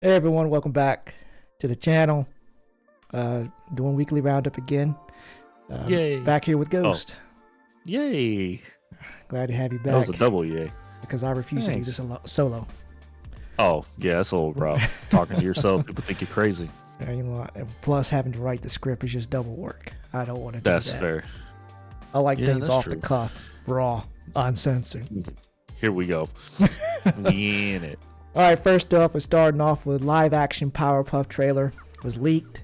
Hey everyone, welcome back to the channel. Doing weekly roundup again. Yay. Back here with Ghost. Yay. Glad to have you back. That was a double yay. Because I refuse to do this solo. Oh, yeah, that's a little rough. Talking to yourself, people think you're crazy. Plus, having to write the script is just double work. I don't want to do that. That's fair. I like things off the cuff, raw, uncensored. Here we go. We in it. All right, first off, we're starting off with live action Powerpuff trailer. It was leaked.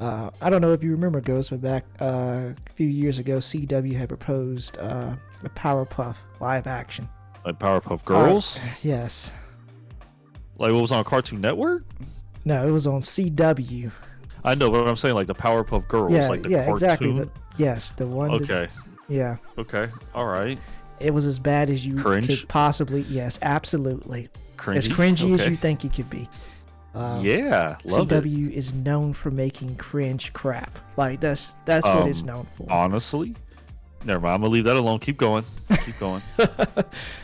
I don't know if you remember, Ghost, but back a few years ago, CW had proposed a Powerpuff live action. Like Powerpuff Girls? Yes. Like what was on Cartoon Network? No, it was on CW. I know, but I'm saying like the Powerpuff Girls, like the cartoon. Exactly. Yes, the one. Okay. Yeah. Okay. All right. It was as bad as you could possibly. Yes, absolutely. Cringy? As cringy as you think it could be. Yeah, love CW is known for making cringe crap. Like that's what it's known for. Honestly, never mind. I'm gonna leave that alone. Keep going. Keep going.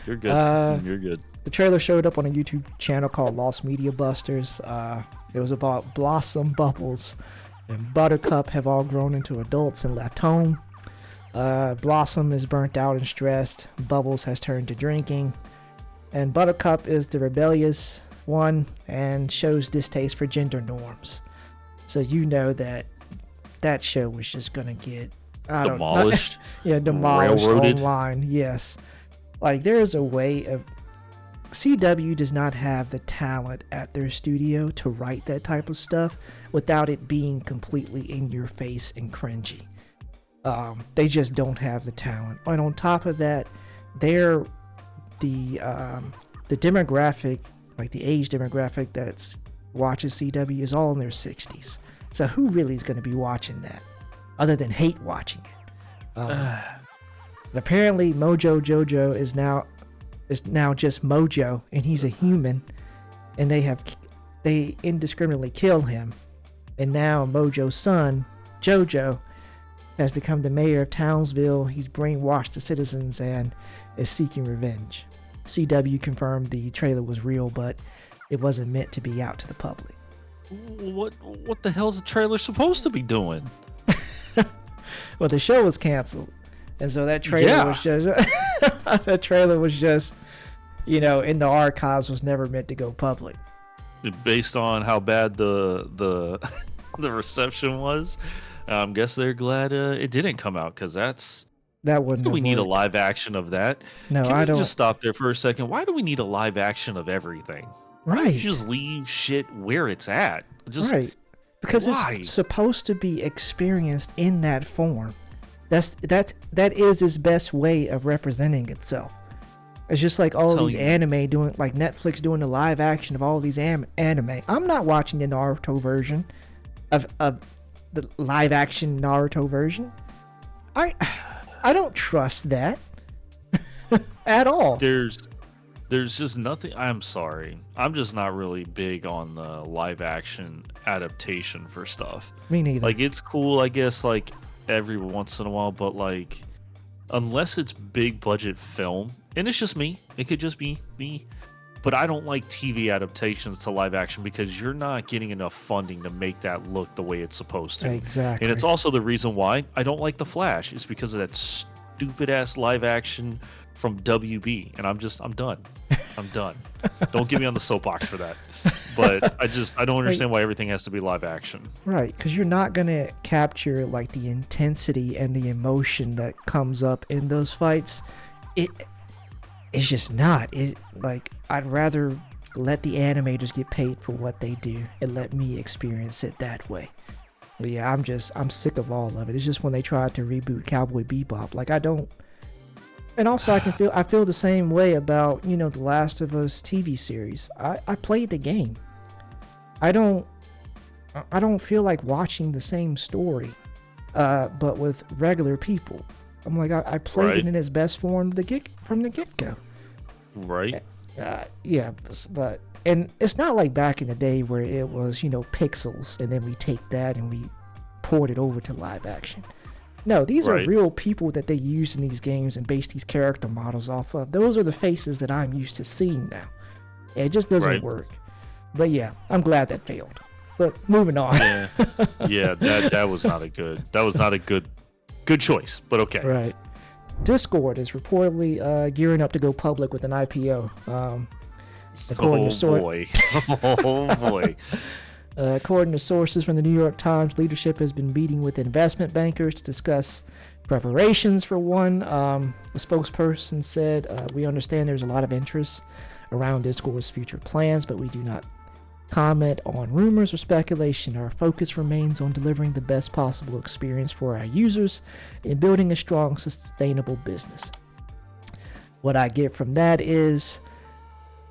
You're good. You're good. The trailer showed up on a YouTube channel called Lost Media Busters. It was about Blossom, Bubbles, and Buttercup have all grown into adults and left home. Blossom is burnt out and stressed. Bubbles has turned to drinking. And Buttercup is the rebellious one and shows distaste for gender norms. So you know that show was just going to get demolished. Demolished railroaded online. Yes. Like there is a way of CW does not have the talent at their studio to write that type of stuff without it being completely in your face and cringy. They just don't have the talent. And on top of that, they're the demographic, like the age demographic that's watches CW is all in their 60s. So who really is going to be watching that other than hate watching it? And apparently Mojo Jojo is now just Mojo, and he's a human, and they indiscriminately kill him. And now Mojo's son, Jojo, has become the mayor of Townsville. He's brainwashed the citizens and is seeking revenge. CW confirmed the trailer was real, but it wasn't meant to be out to the public. What the hell's the trailer supposed to be doing? Well, the show was canceled, and so that trailer was just that trailer was just, in the archives, was never meant to go public. Based on how bad the the reception was, I guess they're glad it didn't come out, because that wouldn't. We need a live action of that. No, Can I don't. Just stop there for a second. Why do we need a live action of everything? Right. Just leave shit where it's at. Right. Because it's supposed to be experienced in that form. That is its best way of representing itself. It's just like all these anime doing, like Netflix doing the live action of all these anime. I'm not watching the Naruto version of the live action Naruto version. I don't trust that at all. There's just nothing. I'm sorry. I'm just not really big on the live action adaptation for stuff. Me neither. Like, it's cool, I guess, like every once in a while, but like, unless it's big budget film, and it's just me, it could just be me, but I don't like TV adaptations to live action because you're not getting enough funding to make that look the way it's supposed to. Exactly. And it's also the reason why I don't like The Flash. It's because of that stupid ass live action from WB, and I'm done. I'm done. Don't get me on the soapbox for that. But I don't understand why everything has to be live action. Right, because you're not gonna capture like the intensity and the emotion that comes up in those fights. It's just not. I'd rather let the animators get paid for what they do and let me experience it that way. But yeah, I'm sick of all of it. It's just when they tried to reboot Cowboy Bebop, like I don't. And also, I feel the same way about the Last of Us TV series. I played the game. I don't feel like watching the same story, but with regular people. I'm like I played it in its best form from the get go. Right. Yeah, but and it's not like back in the day where it was pixels and then we take that and we poured it over to live action. No, these are real people that they use in these games and base these character models off of. Those are the faces that I'm used to seeing now. It just doesn't work. But yeah, I'm glad that failed. But moving on. Yeah, that was not a good choice. But okay. Right. Discord is reportedly gearing up to go public with an IPO. According Oh boy. According to sources from the New York Times, leadership has been meeting with investment bankers to discuss preparations for one. A spokesperson said, "We understand there's a lot of interest around Discord's future plans, but we do not comment on rumors or speculation. Our focus remains on delivering the best possible experience for our users and building a strong, sustainable business." What I get from that is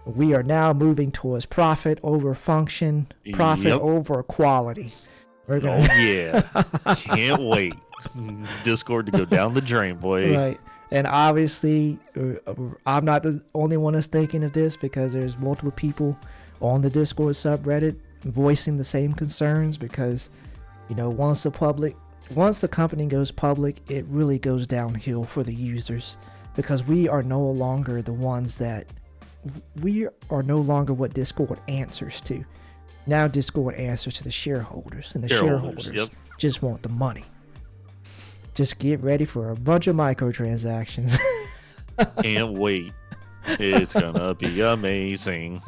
we are now moving towards profit over function, profit over quality. We're gonna... Oh yeah, can't wait. Discord to go down the drain, boy. Right. And obviously, I'm not the only one that's thinking of this, because there's multiple people on the Discord subreddit voicing the same concerns, because, you know, once the company goes public, it really goes downhill for the users, because we are no longer what Discord answers to. Now Discord answers to the shareholders, and the shareholders just want the money. Just get ready for a bunch of microtransactions. Can't wait. It's gonna be amazing.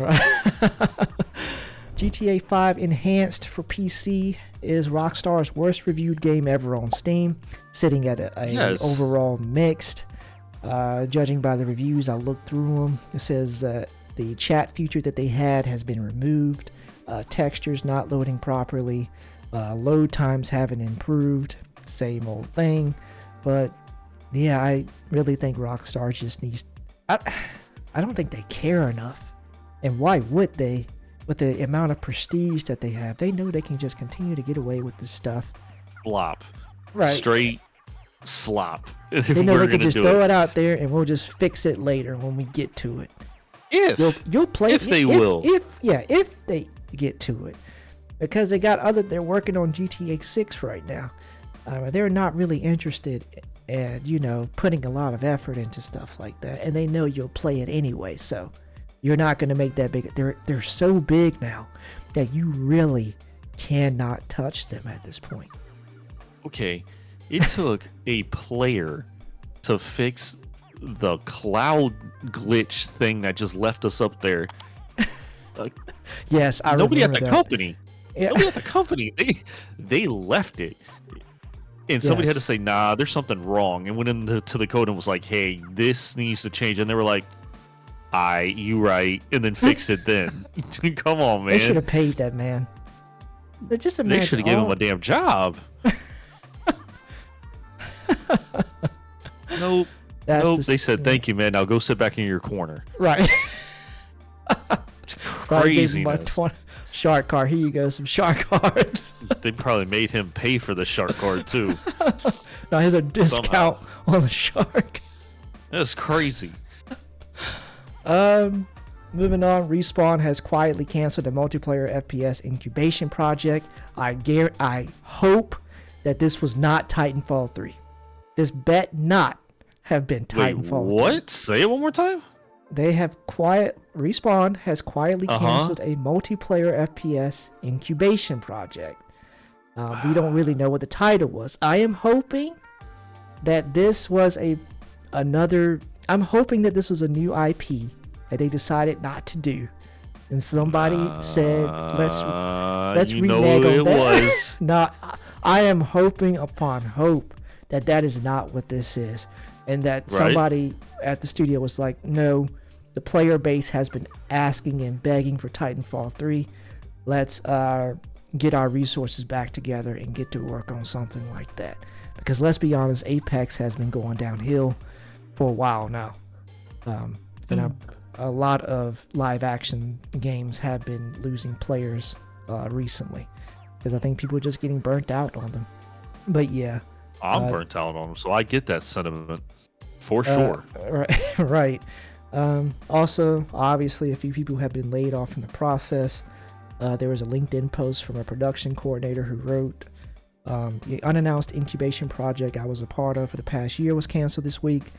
GTA 5 Enhanced for PC is Rockstar's worst reviewed game ever on Steam, sitting at a overall mixed. Judging by the reviews, I looked through them. It says that the chat feature that they had has been removed. Textures not loading properly. Load times haven't improved. Same old thing. But yeah, I really think Rockstar just needs... I don't think they care enough. And why would they? With the amount of prestige that they have, they know they can just continue to get away with this stuff. Slop. Right. Straight slop. They know they can just throw it out there, and we'll just fix it later when we get to it. You'll play if they will. If they get to it. Because they're working on GTA 6 right now. They're not really interested in, putting a lot of effort into stuff like that. And they know you'll play it anyway, so you're not going to make that big. They're so big now that you really cannot touch them at this point. Okay, it took a player to fix the cloud glitch thing that just left us up there. Yes, I nobody remember at the that. company. Yeah. Nobody at the company. They left it, and somebody had to say, "Nah, there's something wrong," and went into the code and was like, "Hey, this needs to change." And they were like, "You right," and then fixed it. Then, come on, man. They should have paid that man. They should have given him a damn job. Nope. They said, "Thank you, man. Now go sit back in your corner." Right. It's crazy. Shark card. Here you go, some shark cards. They probably made him pay for the shark card too. Now here's a discount on the shark. That's crazy. Moving on, Respawn has quietly canceled a multiplayer FPS incubation project. I hope that this was not Titanfall 3. This bet not have been Titanfall 3. What? Say it one more time? Respawn has quietly canceled a multiplayer FPS incubation project. We don't really know what the title was. I am hoping that this was I'm hoping that this was a new IP that they decided not to do. And somebody said, let's renege on that. No, I am hoping upon hope that is not what this is. And that somebody at the studio was like, no, the player base has been asking and begging for Titanfall 3. Let's get our resources back together and get to work on something like that. Because let's be honest, Apex has been going downhill for a while now. And a lot of live action games have been losing players recently. Because I think people are just getting burnt out on them. But yeah. I'm burnt out on them, so I get that sentiment. For sure. Right. Also, obviously, a few people have been laid off in the process. There was a LinkedIn post from a production coordinator who wrote, the unannounced incubation project I was a part of for the past year was canceled this week,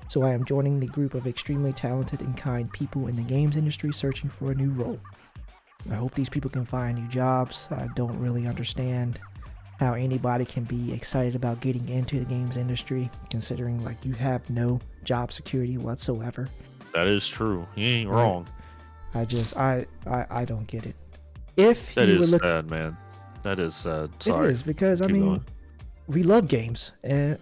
so I am joining the group of extremely talented and kind people in the games industry searching for a new role. I hope these people can find new jobs. I don't really understand how anybody can be excited about getting into the games industry, considering like you have no job security whatsoever. That is true. You ain't wrong. I don't get it. If That you is were sad, man. That is sad. Sorry. It is, because I Keep mean, going. we love games, and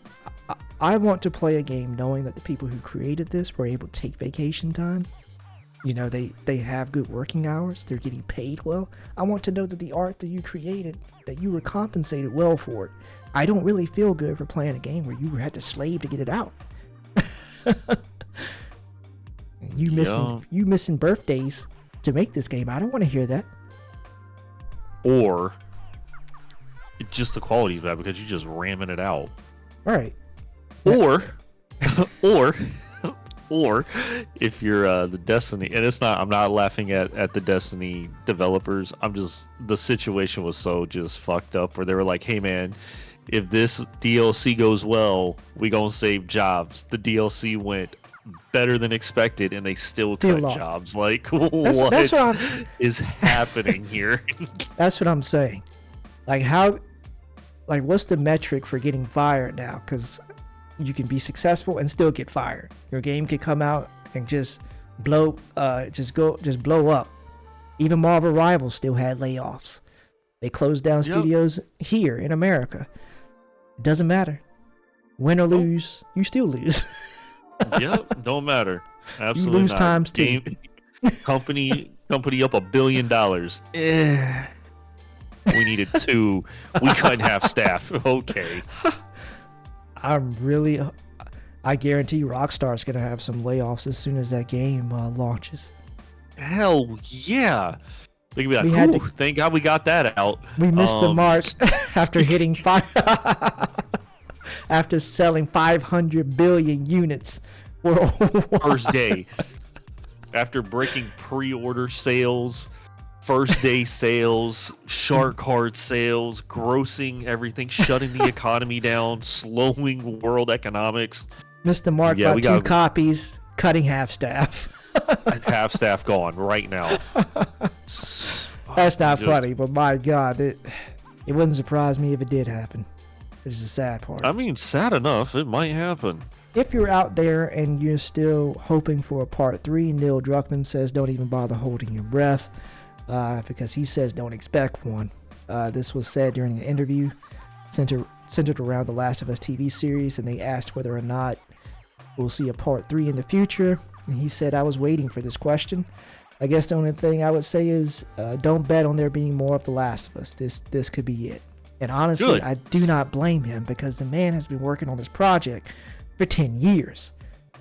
I want to play a game knowing that the people who created this were able to take vacation time. You know, they have good working hours. They're getting paid well. I want to know that the art that you created, that you were compensated well for it. I don't really feel good for playing a game where you had to slave to get it out. You missing birthdays to make this game. I don't want to hear that. Or just the quality is bad because you're just ramming it out. Right. Or or if you're the Destiny, and it's not, I'm not laughing at the Destiny developers. I'm just, the situation was so just fucked up where they were like, hey man, if this DLC goes well, we gonna save jobs. The DLC went better than expected and they still cut jobs. Like, what is happening here? That's what I'm saying. Like, how, like, what's the metric for getting fired now? Because you can be successful and still get fired. Your game could come out and just blow up. Even Marvel Rivals still had layoffs. They closed down studios here in America. It doesn't matter. Win or lose, you still lose. Yep, don't matter. Absolutely you lose not. times two. Company up $1 billion. We needed 2. We cut half staff. Okay. I guarantee Rockstar's gonna have some layoffs as soon as that game launches. Hell yeah. They could be like, thank God we got that out. We missed the mark after hitting after selling 500 billion units worldwide. First day. After breaking pre-order sales, first day sales, shark card sales, grossing everything, shutting the economy down, slowing world economics. Missed the mark by 2 copies, cutting half staff. Half staff gone right now. That's not funny, but my God, it wouldn't surprise me if it did happen. Which is the sad part. I mean, sad enough, it might happen. If you're out there and you're still hoping for a part 3, Neil Druckmann says don't even bother holding your breath, because he says don't expect one. This was said during an interview centered around the Last of Us TV series, and they asked whether or not we'll see a part 3 in the future, and he said, I was waiting for this question. I guess the only thing I would say is don't bet on there being more of The Last of Us. This could be it. And honestly, Good. I do not blame him, because the man has been working on this project for 10 years.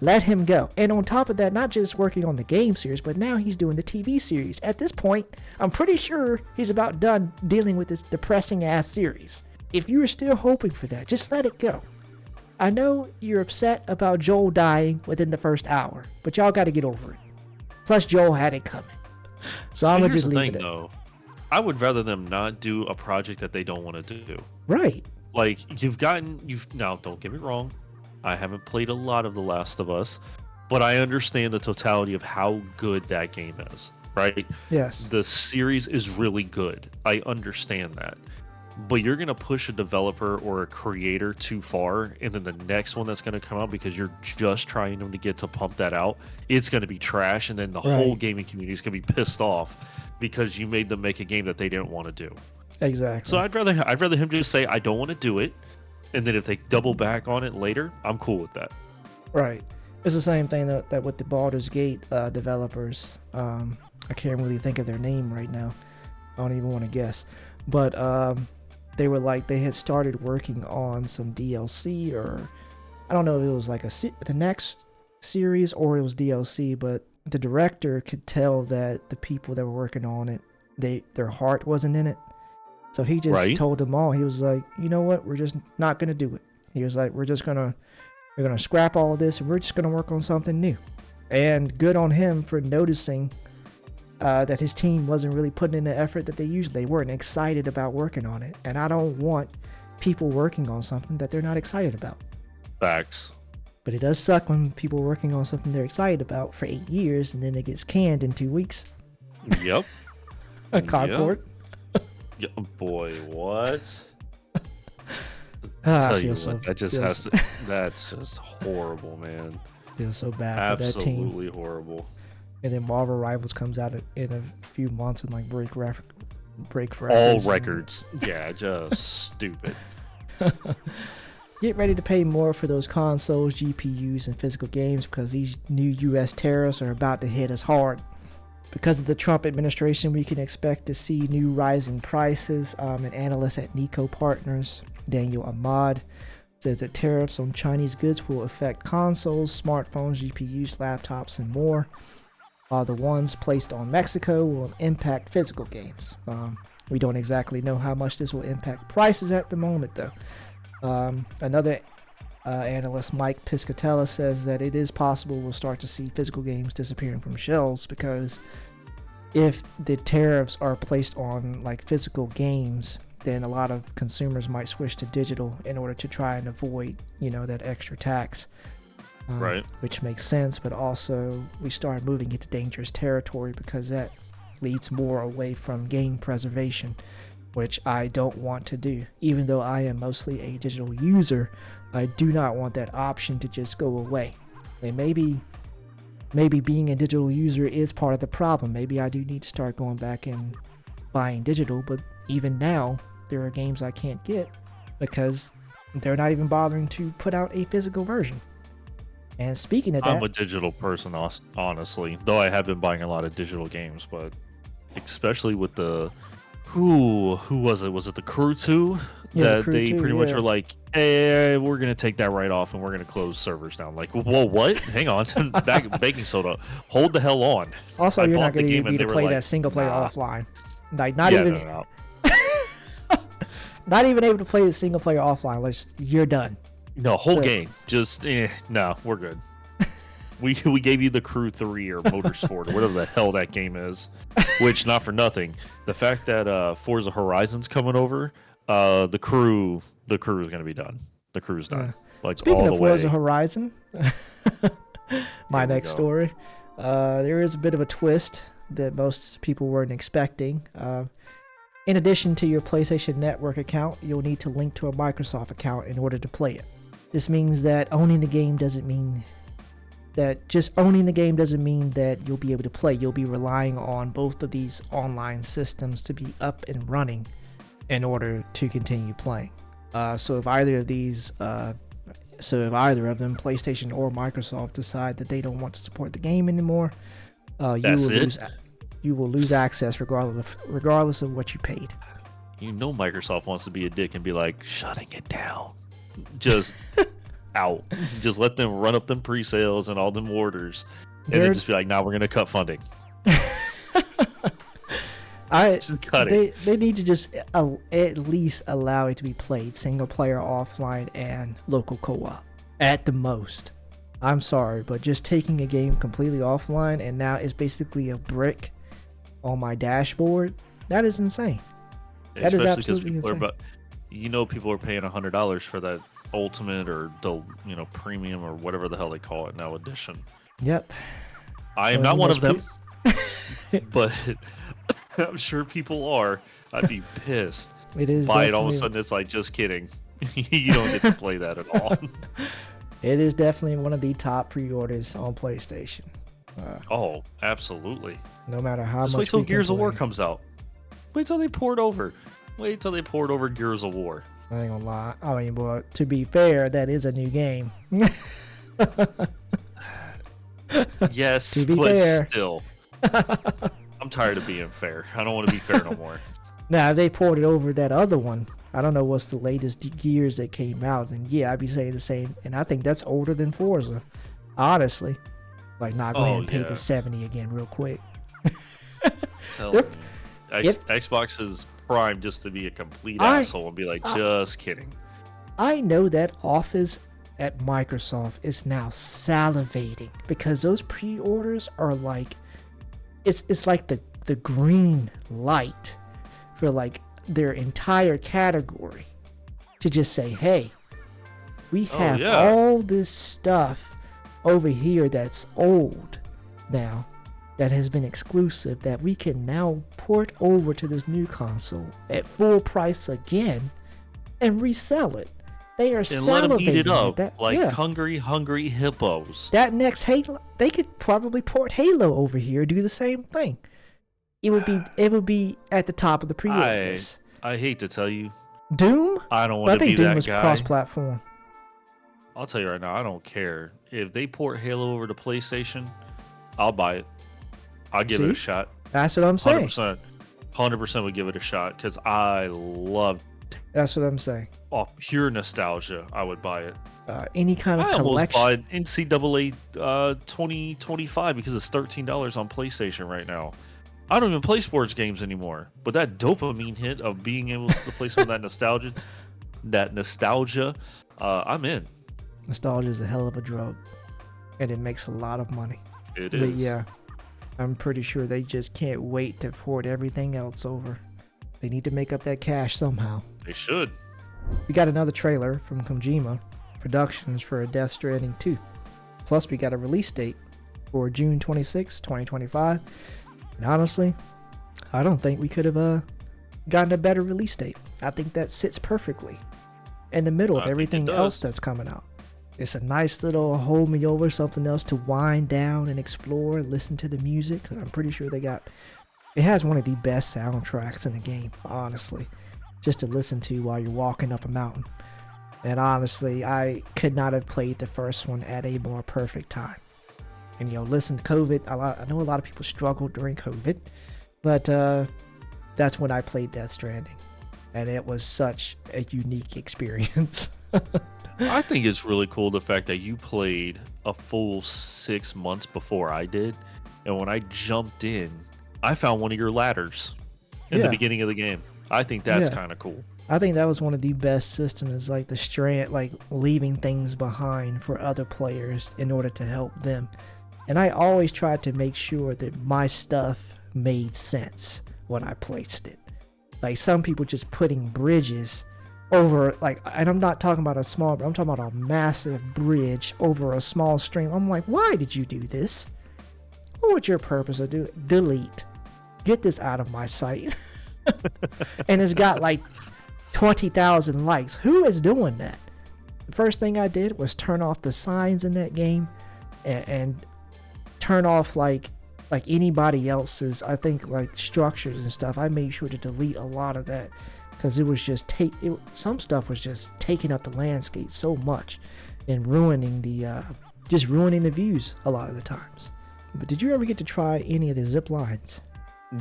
Let him go. And on top of that, not just working on the game series, but now he's doing the TV series. At this point, I'm pretty sure he's about done dealing with this depressing ass series. If you're still hoping for that, just let it go. I know you're upset about Joel dying within the first hour, but y'all got to get over it. Plus, Joel had it coming. So I'm going to just leave it though. I would rather them not do a project that they don't want to do. Right. Like, now, don't get me wrong. I haven't played a lot of The Last of Us, but I understand the totality of how good that game is, right? Yes. The series is really good. I understand that. But you're going to push a developer or a creator too far, and then the next one that's going to come out, because you're just trying them to get to pump that out, it's going to be trash, and then the whole gaming community is going to be pissed off because you made them make a game that they didn't want to do. Exactly. So I'd rather him just say, I don't want to do it, and then if they double back on it later, I'm cool with that. Right. It's the same thing that with the Baldur's Gate developers. I can't really think of their name right now. I don't even want to guess. But they were like, they had started working on some DLC, or I don't know if it was like the next series or it was DLC, but the director could tell that the people that were working on it, their heart wasn't in it. So he just told them all, he was like, you know what, we're just not going to do it. He was like, we're going to scrap all of this and we're just going to work on something new. And good on him for noticing that his team wasn't really putting in the effort that they weren't excited about working on it. And I don't want people working on something that they're not excited about. Facts. But it does suck when people are working on something they're excited about for 8 years and then it gets canned in 2 weeks. Yep. Concord. Yeah, boy, what? I Tell feel you so. what, that just has to. That's just horrible, man. Feel so bad for that team. Absolutely horrible. And then Marvel Rivals comes out in a few months and like break records. All records. Yeah, just stupid. Get ready to pay more for those consoles, GPUs, and physical games because these new U.S. tariffs are about to hit us hard. Because of the Trump administration, we can expect to see new rising prices. An analyst at Nico Partners, Daniel Ahmad, says that tariffs on Chinese goods will affect consoles, smartphones, GPUs, laptops, and more. While the ones placed on Mexico will impact physical games. We don't exactly know how much this will impact prices at the moment, though. Another analyst, Mike Piscatella, says that it is possible we'll start to see physical games disappearing from shelves because if the tariffs are placed on like physical games, then a lot of consumers might switch to digital in order to try and avoid, that extra tax. Right. Which makes sense, but also we start moving into dangerous territory because that leads more away from game preservation, which I don't want to do. Even though I am mostly a digital user, I do not want that option to just go away. And maybe being a digital user is part of the problem. Maybe I do need to start going back and buying digital, but even now, there are games I can't get because they're not even bothering to put out a physical version. And speaking of that, I'm a digital person, honestly. Though I have been buying a lot of digital games, but especially with the who was it? Was it the Crew 2? Yeah, that Crew they 2, pretty much were like, hey, we're gonna take that right off and we're gonna close servers down. Like, whoa, what? Hang on, baking soda. Hold the hell on. Also, I you're not bought the going to game be and to they were play like, that single player nah. offline. Like not Yeah, even no. not even able to play the single player offline. You're done. No, whole game. Just no, we're good. We gave you the Crew 3 or Motorsport or whatever the hell that game is. Which, not for nothing, the fact that Forza Horizon's coming over, the crew is gonna be done. The crew's done. Like Speaking all of the Forza way. Horizon, my next story, there is a bit of a twist that most people weren't expecting. In addition to your PlayStation Network account, you'll need to link to a Microsoft account in order to play it. This means that owning the game doesn't mean that you'll be able to play. You'll be relying on both of these online systems to be up and running in order to continue playing. So if either of them, PlayStation or Microsoft, decide that they don't want to support the game anymore, you will lose access regardless of what you paid. Microsoft wants to be a dick and be like, shutting it down. Just out. Just let them run up them pre-sales and all them orders, and then just be like, "Now we're gonna cut funding." Just cut it. They need to just at least allow it to be played single player, offline, and local co-op at the most. I'm sorry, but just taking a game completely offline and now it's basically a brick on my dashboard, that is insane. That is absolutely insane. People are paying $100 for that ultimate or the premium or whatever the hell they call it now edition. Yep. I am not one of them, but I'm sure people are. I'd be pissed. It is. Buy it, all of a sudden it's like, just kidding. You don't get to play that at all. It is definitely one of the top pre-orders on PlayStation. Oh, absolutely. No matter how much. Just wait till Gears of War comes out. Wait till they pour it over. Wait till they pour it over Gears of War. I ain't gonna lie. I mean, boy, to be fair, that is a new game. Yes, to be but fair. Still. I'm tired of being fair. I don't want to be fair no more. Now, if they poured it over that other one, I don't know what's the latest Gears that came out, and yeah, I'd be saying the same. And I think that's older than Forza, honestly. Like, go ahead and pay the $70 again real quick. Xbox is primed just to be a complete asshole and be like, just kidding. I know that Office at Microsoft is now salivating because those pre-orders are like, it's like the green light for like their entire category to just say, hey, we have all this stuff over here that's old now, that has been exclusive that we can now port over to this new console at full price again and resell it. They are And let them eat it salivating up like hungry hippos. that next Halo, they could probably port Halo over here, do the same thing. It would be at the top of the pre-order list. I hate to tell you, Doom? I don't I want to be think Doom that was guy. cross-platform. I'll tell you right now, I don't care if they port Halo over to PlayStation. I'll buy it. I'll give it a shot. That's what I'm saying. 100% would give it a shot because I love. That's what I'm saying. Oh, pure nostalgia. I would buy it. Any kind of I almost collection. bought NCAA 2025 because it's $13 on PlayStation right now. I don't even play sports games anymore, but that dopamine hit of being able to play some of that nostalgia, I'm in. Nostalgia is a hell of a drug, and it makes a lot of money. It is. But yeah, I'm pretty sure they just can't wait to port everything else over. They need to make up that cash somehow. They should. We got another trailer from Kojima Productions for Death Stranding 2. Plus, we got a release date for June 26, 2025. And honestly, I don't think we could have gotten a better release date. I think that sits perfectly in the middle of everything else that's coming out. It's a nice little hold me over, something else to wind down and explore and listen to the music. I'm pretty sure it has one of the best soundtracks in the game, honestly, just to listen to while you're walking up a mountain. And honestly, I could not have played the first one at a more perfect time. And, listen to COVID. I know a lot of people struggled during COVID, but that's when I played Death Stranding. And it was such a unique experience. I think it's really cool the fact that you played a full 6 months before I did. And when I jumped in, I found one of your ladders in the beginning of the game. I think that's kind of cool. I think that was one of the best systems, like the strand, like leaving things behind for other players in order to help them. And I always tried to make sure that my stuff made sense when I placed it. Like some people just putting bridges over, and I'm not talking about a small, I'm talking about a massive bridge over a small stream. I'm like, why did you do this? What was your purpose of doing? Delete. Get this out of my sight. And it's got 20,000 likes. Who is doing that? The first thing I did was turn off the signs in that game and turn off like anybody else's, I think, structures and stuff. I made sure to delete a lot of that because it was just some stuff was just taking up the landscape so much and ruining the views a lot of the times. But did you ever get to try any of the zip lines?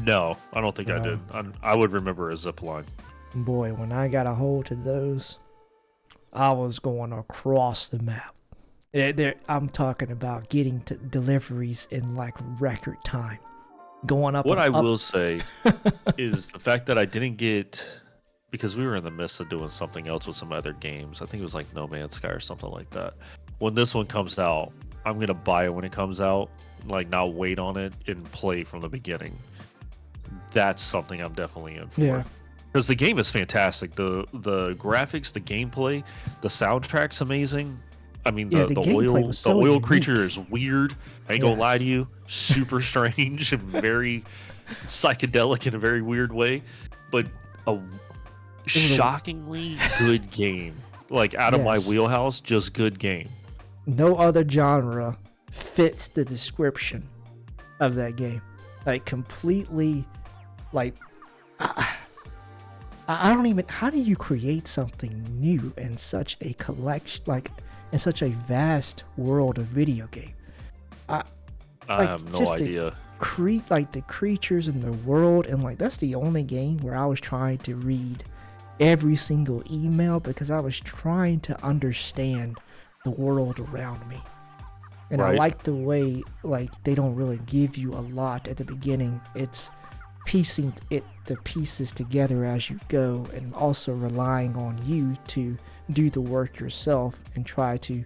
No, I don't think I did. I would remember a zip line. Boy, when I got a hold of those, I was going across the map. I'm talking about getting to deliveries in record time. Going up. What I will say is the fact that I didn't get, because we were in the midst of doing something else with some other games. I think it was like No Man's Sky or something like that. When this one comes out, I'm going to buy it when it comes out, not wait on it and play from the beginning. That's something I'm definitely in for. Yeah. Because the game is fantastic. The graphics, the gameplay, the soundtrack's amazing. I mean, the oil creature is weird. I ain't gonna lie to you. Super strange and very psychedelic in a very weird way. But a shockingly good game. Out of my wheelhouse, just good game. No other genre fits the description of that game. Completely, I don't even, how do you create something new in such a collection, in such a vast world of video game? I have no idea. The creatures in the world, and that's the only game where I was trying to read every single email because I was trying to understand the world around me. And I like the way they don't really give you a lot at the beginning. It's piecing the pieces together as you go, and also relying on you to do the work yourself and try to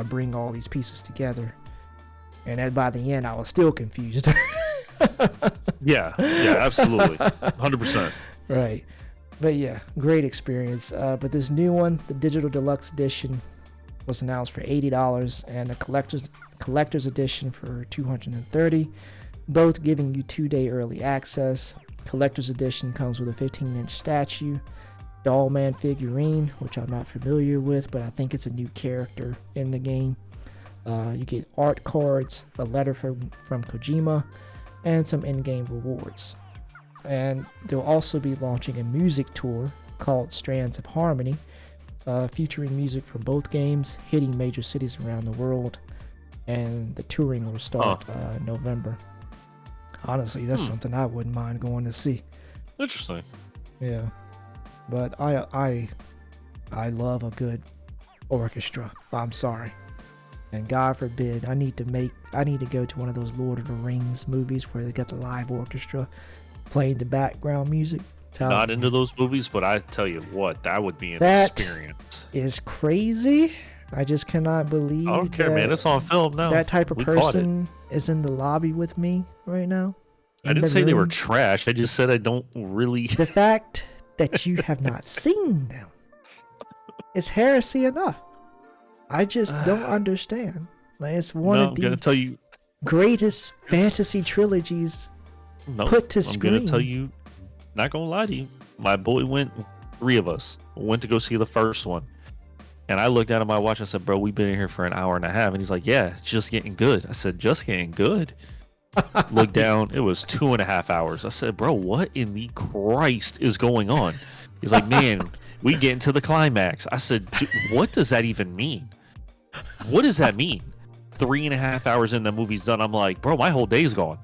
bring all these pieces together. And then by the end, I was still confused. Yeah, absolutely, 100%. Right, but yeah, great experience. But this new one, the Digital Deluxe Edition, was announced for $80, and the collector's edition for $230. both giving you 2-day early access. Collector's edition comes with a 15-inch statue, Dollman figurine, which I'm not familiar with, but I think it's a new character in the game. You get art cards, a letter from Kojima, and some in-game rewards. And they'll also be launching a music tour called Strands of Harmony, featuring music from both games, hitting major cities around the world. And the touring will start in November. Honestly, that's something I wouldn't mind going to see. Interesting. Yeah, but I love a good orchestra. I'm sorry, and God forbid I need to go to one of those Lord of the Rings movies where they got the live orchestra playing the background music. Not into those movies, but I tell you what, that would be an experience. Is crazy. I just cannot believe. I don't care, man. It's on film now. That type of person is in the lobby with me right now. I didn't say they were trash. I just said I don't really. The fact that you have not seen them is heresy enough. I just don't understand. Like, it's one of the greatest fantasy trilogies put to screen. I'm gonna tell you, not gonna lie to you. My boy went. 3 of us went to go see the first one. And I looked at my watch and said, bro, we've been in here for an hour and a half. And he's like, yeah, it's just getting good. I said, just getting good? Look down. It was 2.5 hours. I said, bro, what in the Christ is going on? He's like, man, we get into the climax. I said, what does that even mean? What does that mean? 3.5 hours in, the movie's done. I'm like, bro, my whole day's gone.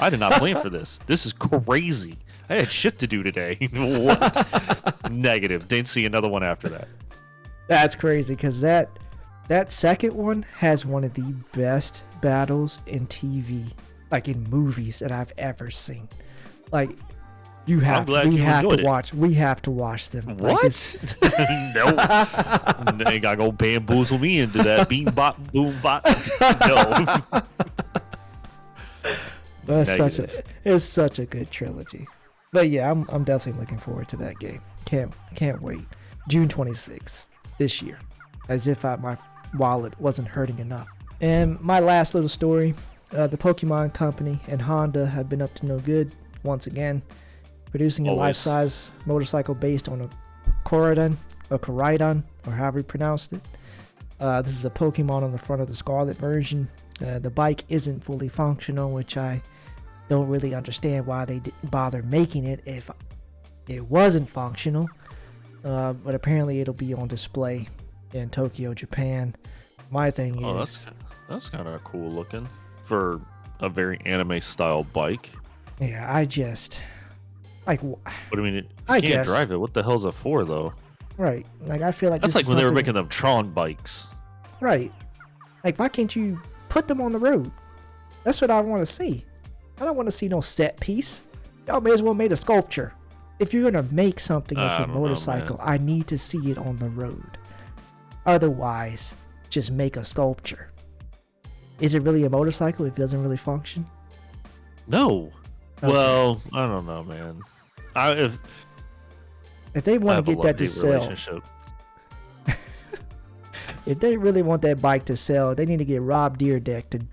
I did not plan for this. This is crazy. I had shit to do today. What? Negative. Didn't see another one after that. That's crazy, because that second one has one of the best battles in TV, like in movies, that I've ever seen. Like, we have to watch them. What? No. They gotta go bamboozle me into that bean bop boom bop. No. It's such a good trilogy. But yeah, I'm definitely looking forward to that game. Can't wait. June 26th. This year, as if my wallet wasn't hurting enough. And my last little story, the Pokemon Company and Honda have been up to no good once again, producing a life-size motorcycle based on a Koraidon, or however you pronounced it. This is a Pokemon on the front of the Scarlet version. The bike isn't fully functional, which I don't really understand why they didn't bother making it if it wasn't functional. But apparently it'll be on display in Tokyo, Japan. My thing is... That's kind of cool looking for a very anime style bike. Yeah, I just... Like... What do you mean? You can't drive it. What the hell is it for, though? Right. Like, I feel like that's like when they were making them Tron bikes. Right. Like, why can't you put them on the road? That's what I want to see. I don't want to see no set piece. Y'all may as well make a sculpture. If you're going to make something that's a motorcycle, I need to see it on the road. Otherwise, just make a sculpture. Is it really a motorcycle if it doesn't really function? No. Okay. Well, I don't know, man. If they want to get that to sell, if they really want that bike to sell, they need to get Rob Deerdeck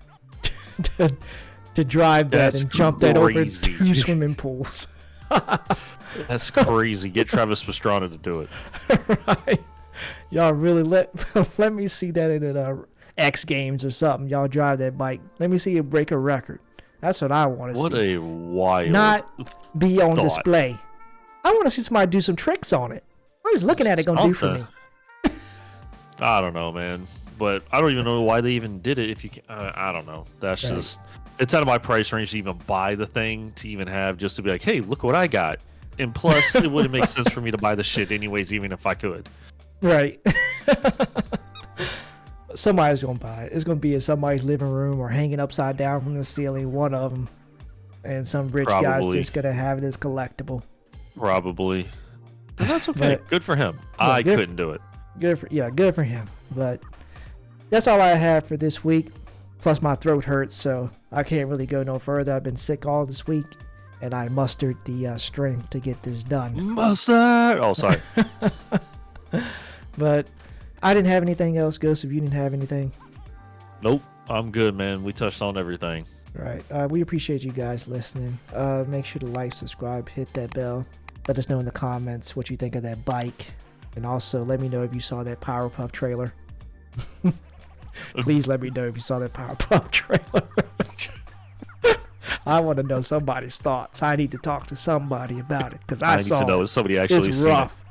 to drive that and jump that over 2 swimming pools. That's crazy. Get Travis Pastrana to do it. Right. Y'all really let me see that in X Games or something. Y'all drive that bike. Let me see it break a record. That's what I want to see. What a wild Not be on thought. Display. I want to see somebody do some tricks on it. What is looking at it going to do for me? I don't know, man. But I don't even know why they even did it. If you can, I don't know. That's right. Just... It's out of my price range to even buy the thing, to even have, just to be like, hey, look what I got. And plus, it wouldn't make sense for me to buy the shit anyways, even if I could. Right. Somebody's going to buy it. It's going to be in somebody's living room or hanging upside down from the ceiling, one of them. And some rich guy's just going to have it as collectible. Probably. And that's okay. Good for him. Yeah, I couldn't do it. Good for him. But that's all I have for this week. Plus my throat hurts, so I can't really go no further. I've been sick all this week, and I mustered the strength to get this done. Mustard! Oh, sorry. But I didn't have anything else, Ghost. If you didn't have anything. Nope. I'm good, man. We touched on everything. Right. We appreciate you guys listening. Make sure to like, subscribe, hit that bell. Let us know in the comments what you think of that bike. And also let me know if you saw that Powerpuff trailer. Please let me know if you saw that Powerpuff trailer. I want to know somebody's thoughts. I need to talk to somebody about it because I need saw to know if somebody actually it's seen rough.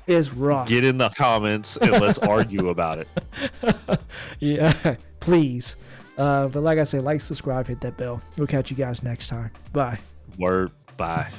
It's rough. Get in the comments and let's argue about it. Yeah, please. But like I said, like, subscribe, hit that bell. We'll catch you guys next time. Bye. Word. Bye.